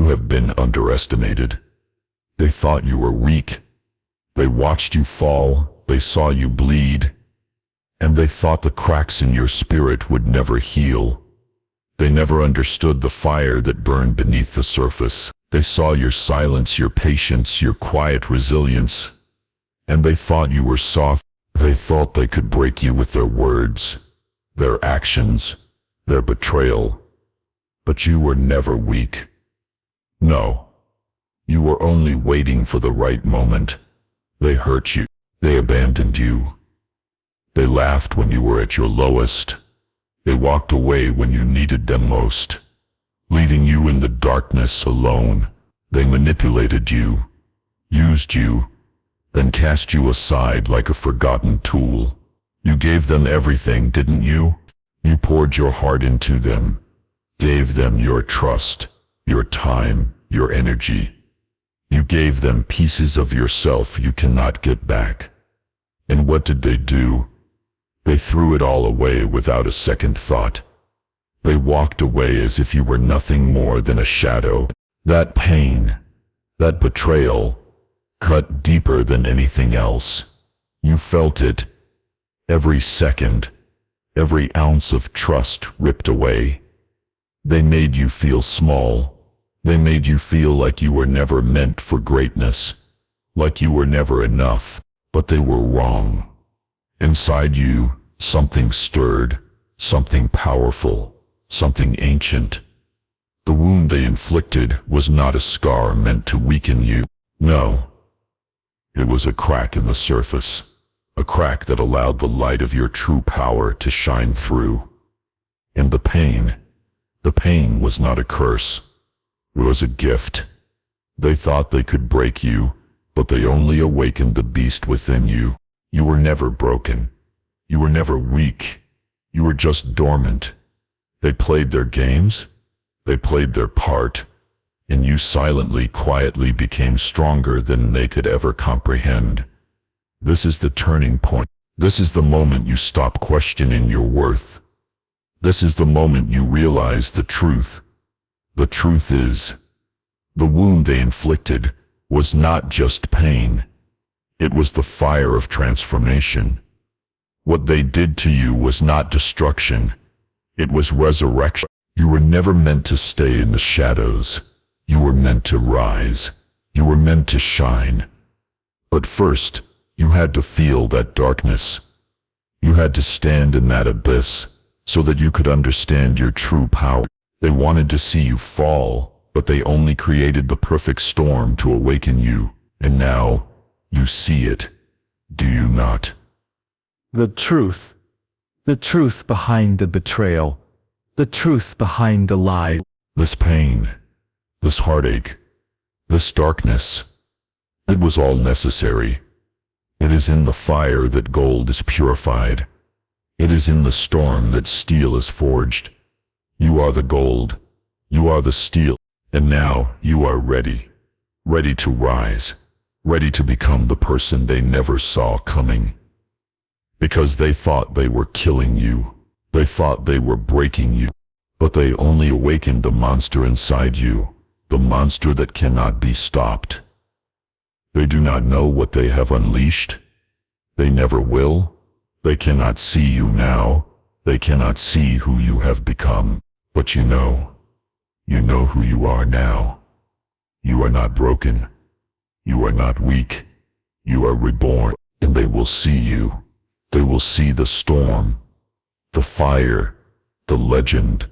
You have been underestimated. They thought you were weak. They watched you fall, they saw you bleed, and they thought the cracks in your spirit would never heal. They never understood the fire that burned beneath the surface. They saw your silence, your patience, your quiet resilience, and they thought you were soft. They thought they could break you with their words, their actions, their betrayal. But you were never weak. No. You were only waiting for the right moment. They hurt you. They abandoned you. They laughed when you were at your lowest. They walked away when you needed them most, leaving you in the darkness alone. They manipulated you, used you, then cast you aside like a forgotten tool. You gave them everything, didn't you? You poured your heart into them, gave them your trust, your time, your energy. You gave them pieces of yourself you cannot get back. And what did they do? They threw it all away without a second thought. They walked away as if you were nothing more than a shadow. That pain, that betrayal, cut deeper than anything else. You felt it. Every second, every ounce of trust ripped away. They made you feel small. They made you feel like you were never meant for greatness, like you were never enough. But they were wrong. Inside you, something stirred, something powerful, something ancient. The wound they inflicted was not a scar meant to weaken you. No. It was a crack in the surface, a crack that allowed the light of your true power to shine through. And the pain was not a curse. It was a gift. They thought they could break you, but they only awakened the beast within you. You were never broken. You were never weak. You were just dormant. They played their games. They played their part. And you silently, quietly became stronger than they could ever comprehend. This is the turning point. This is the moment you stop questioning your worth. This is the moment you realize the truth. The truth is, the wound they inflicted was not just pain. It was the fire of transformation. What they did to you was not destruction. It was resurrection. You were never meant to stay in the shadows. You were meant to rise. You were meant to shine. But first, you had to feel that darkness. You had to stand in that abyss so that you could understand your true power. They wanted to see you fall, but they only created the perfect storm to awaken you. And now, you see it, do you not? The truth behind the betrayal, the truth behind the lie. This pain, this heartache, this darkness, it was all necessary. It is in the fire that gold is purified. It is in the storm that steel is forged. You are the gold, you are the steel, and now you are ready to rise, ready to become the person they never saw coming. Because they thought they were killing you, they thought they were breaking you, but they only awakened the monster inside you, the monster that cannot be stopped. They do not know what they have unleashed. They never will. They cannot see you now. They cannot see who you have become. But you know who you are now. You are not broken. You are not weak. You are reborn, and they will see you. They will see the storm, the fire, the legend.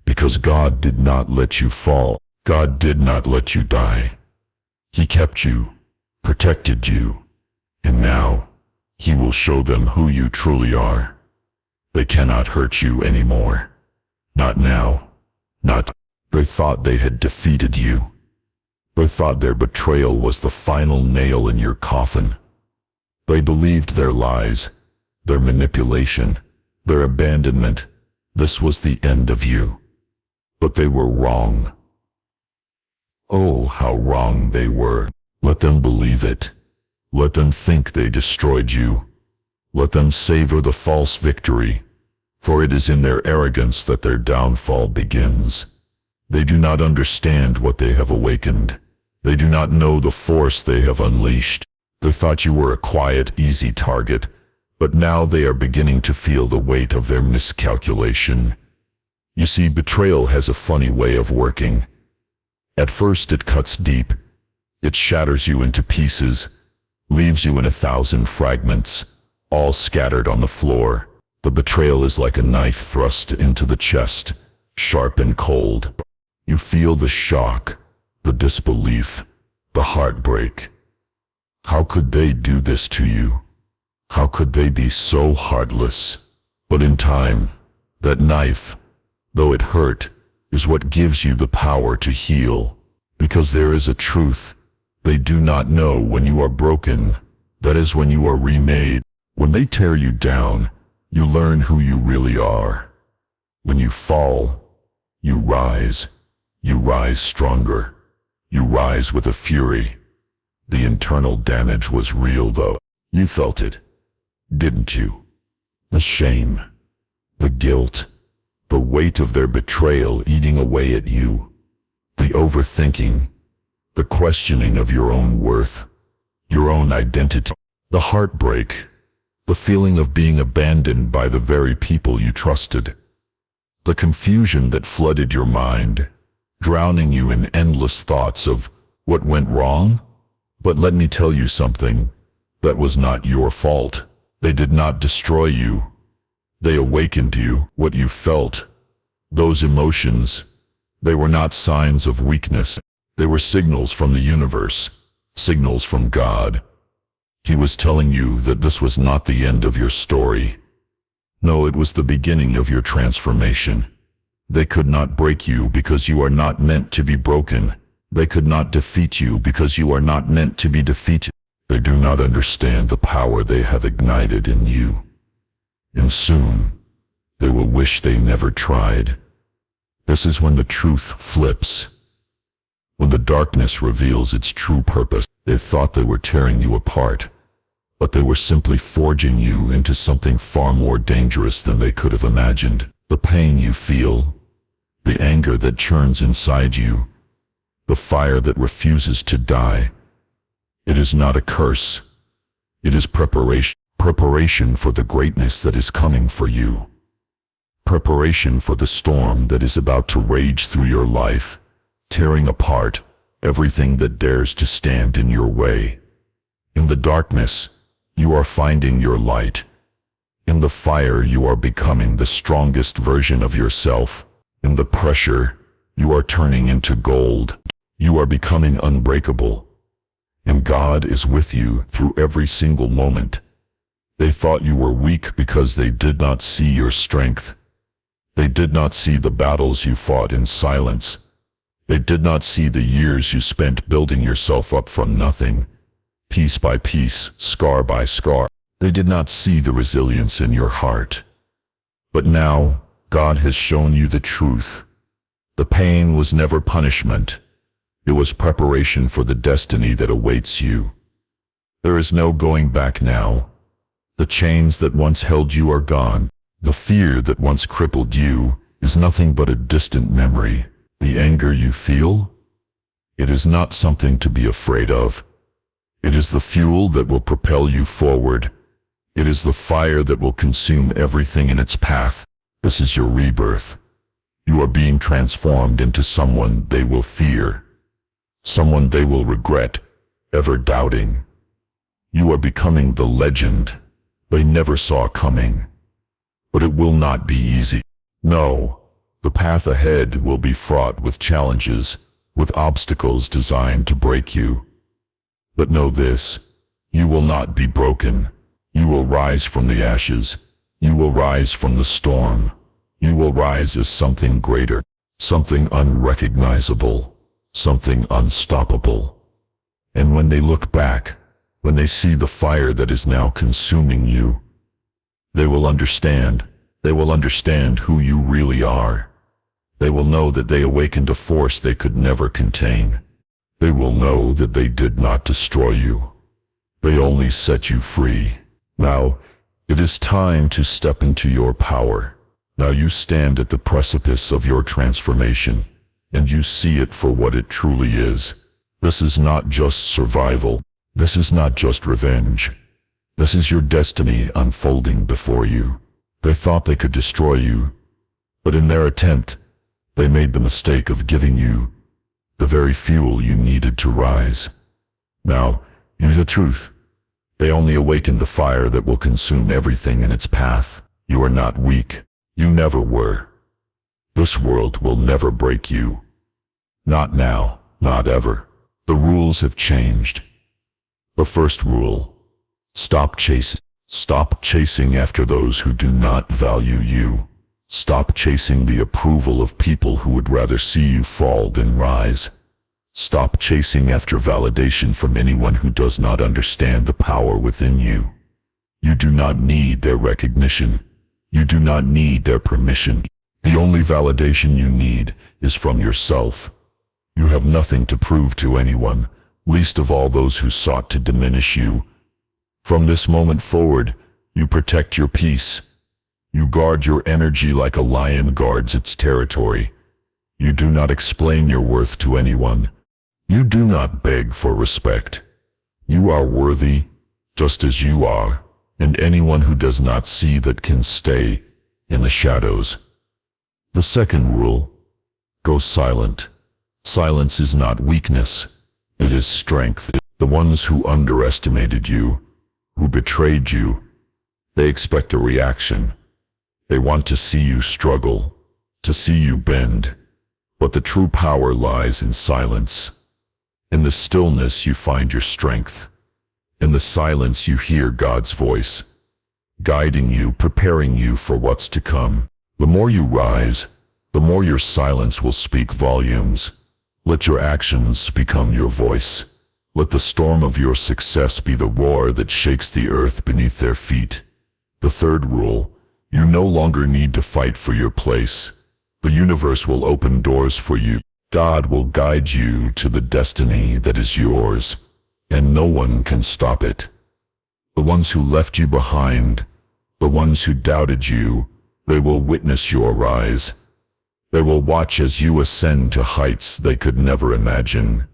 Because God did not let you fall. God did not let you die. He kept you, protected you, and now He will show them who you truly are. They cannot hurt you anymore. Not now. Not. They thought they had defeated you. They thought their betrayal was the final nail in your coffin. They believed their lies, their manipulation, their abandonment. This was the end of you. But they were wrong. Oh, how wrong they were. Let them believe it. Let them think they destroyed you. Let them savor the false victory, for it is in their arrogance that their downfall begins. They do not understand what they have awakened. They do not know the force they have unleashed. They thought you were a quiet, easy target, but now they are beginning to feel the weight of their miscalculation. You see, betrayal has a funny way of working. At first it cuts deep. It shatters you into pieces, leaves you in 1,000 fragments, all scattered on the floor. The betrayal is like a knife thrust into the chest, sharp and cold. You feel the shock, the disbelief, the heartbreak. How could they do this to you? How could they be so heartless? But in time, that knife, though it hurt, is what gives you the power to heal. Because there is a truth they do not know when you are broken. That is when you are remade. When they tear you down, you learn who you really are. When you fall, you rise. You rise stronger. You rise with a fury. The internal damage was real though. You felt it, didn't you? The shame, the guilt, the weight of their betrayal eating away at you. The overthinking, the questioning of your own worth, your own identity. The heartbreak, the feeling of being abandoned by the very people you trusted. The confusion that flooded your mind, drowning you in endless thoughts of what went wrong. But let me tell you something, that was not your fault. They did not destroy you. They awakened you. What you felt, those emotions, they were not signs of weakness. They were signals from the universe, signals from God. He was telling you that this was not the end of your story. No, it was the beginning of your transformation. They could not break you because you are not meant to be broken. They could not defeat you because you are not meant to be defeated. They do not understand the power they have ignited in you. And soon, they will wish they never tried. This is when the truth flips. When the darkness reveals its true purpose. They thought they were tearing you apart, but they were simply forging you into something far more dangerous than they could have imagined. The pain you feel, the anger that churns inside you, the fire that refuses to die. It is not a curse. It is preparation for the greatness that is coming for you. Preparation for the storm that is about to rage through your life, tearing apart everything that dares to stand in your way. In the darkness, you are finding your light. In the fire, you are becoming the strongest version of yourself. In the pressure, you are turning into gold. You are becoming unbreakable. And God is with you through every single moment. They thought you were weak because they did not see your strength. They did not see the battles you fought in silence. They did not see the years you spent building yourself up from nothing, piece by piece, scar by scar. They did not see the resilience in your heart. But now, God has shown you the truth. The pain was never punishment. It was preparation for the destiny that awaits you. There is no going back now. The chains that once held you are gone. The fear that once crippled you is nothing but a distant memory. The anger you feel? It is not something to be afraid of. It is the fuel that will propel you forward. It is the fire that will consume everything in its path. This is your rebirth. You are being transformed into someone they will fear. Someone they will regret ever doubting. You are becoming the legend they never saw coming. But it will not be easy. No. The path ahead will be fraught with challenges, with obstacles designed to break you. But know this, you will not be broken. You will rise from the ashes. You will rise from the storm. You will rise as something greater, something unrecognizable, something unstoppable. And when they look back, when they see the fire that is now consuming you, they will understand who you really are. They will know that they awakened a force they could never contain. They will know that they did not destroy you. They only set you free. Now, it is time to step into your power. Now you stand at the precipice of your transformation. and you see it for what it truly is. This is not just survival. This is not just revenge. This is your destiny unfolding before you. They thought they could destroy you, but in their attempt, they made the mistake of giving you the very fuel you needed to rise. Now, here's the truth. They only awakened the fire that will consume everything in its path. You are not weak. You never were. This world will never break you. Not now, not ever. The rules have changed. The first rule: stop chasing. Stop chasing after those who do not value you. Stop chasing the approval of people who would rather see you fall than rise. Stop chasing after validation from anyone who does not understand the power within you. You do not need their recognition. You do not need their permission. The only validation you need is from yourself. You have nothing to prove to anyone, least of all those who sought to diminish you. From this moment forward, you protect your peace. You guard your energy like a lion guards its territory. You do not explain your worth to anyone. You do not beg for respect. You are worthy, just as you are, and anyone who does not see that can stay in the shadows. The second rule: go silent. Silence is not weakness, it is strength. The ones who underestimated you, who betrayed you, they expect a reaction. They want to see you struggle, to see you bend. But the true power lies in silence. In the stillness you find your strength. In the silence you hear God's voice, guiding you, preparing you for what's to come. The more you rise, the more your silence will speak volumes. Let your actions become your voice. Let the storm of your success be the roar that shakes the earth beneath their feet. The third rule: you no longer need to fight for your place. The universe will open doors for you. God will guide you to the destiny that is yours, and no one can stop it. The ones who left you behind, the ones who doubted you, they will witness your rise. They will watch as you ascend to heights they could never imagine.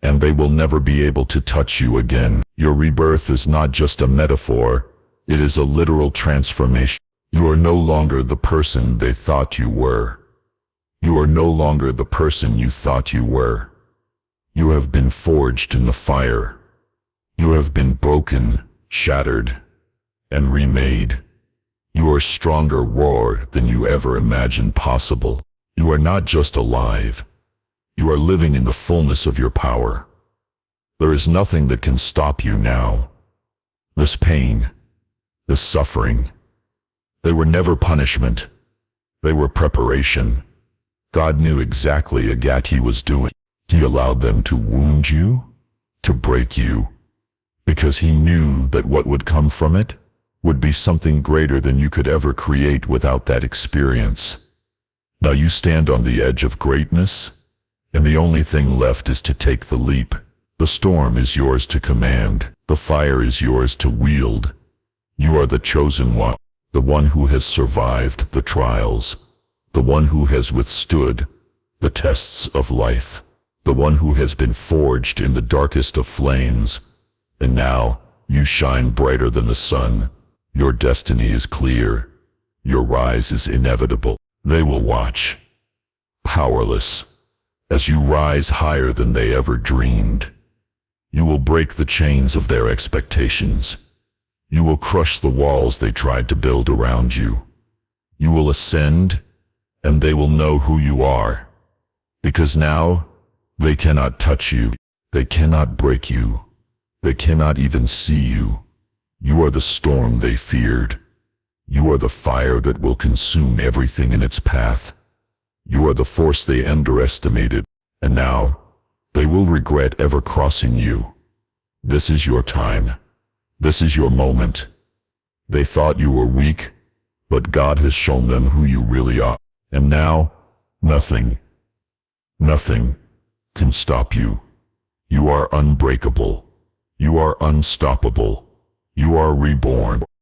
And they will never be able to touch you again. Your rebirth is not just a metaphor, it is a literal transformation. You are no longer the person they thought you were. You are no longer the person you thought you were. You have been forged in the fire. You have been broken, shattered, and remade. You are stronger roar than you ever imagined possible. You are not just alive. You are living in the fullness of your power. There is nothing that can stop you now. This pain, this suffering, they were never punishment. They were preparation. God knew exactly what he was doing. He allowed them to wound you, to break you, because he knew that what would come from it would be something greater than you could ever create without that experience. Now you stand on the edge of greatness, and the only thing left is to take the leap. The storm is yours to command. The fire is yours to wield. You are the chosen one, the one who has survived the trials, the one who has withstood the tests of life, the one who has been forged in the darkest of flames. And now you shine brighter than the sun. Your destiny is clear. Your rise is inevitable. They will watch, powerless, as you rise higher than they ever dreamed. You will break the chains of their expectations. You will crush the walls they tried to build around you. You will ascend, and they will know who you are. Because now, they cannot touch you. They cannot break you. They cannot even see you. You are the storm they feared. You are the fire that will consume everything in its path. You are the force they underestimated, and now, they will regret ever crossing you. This is your time. This is your moment. They thought you were weak, but God has shown them who you really are. And now, nothing can stop you. You are unbreakable. You are unstoppable. You are reborn.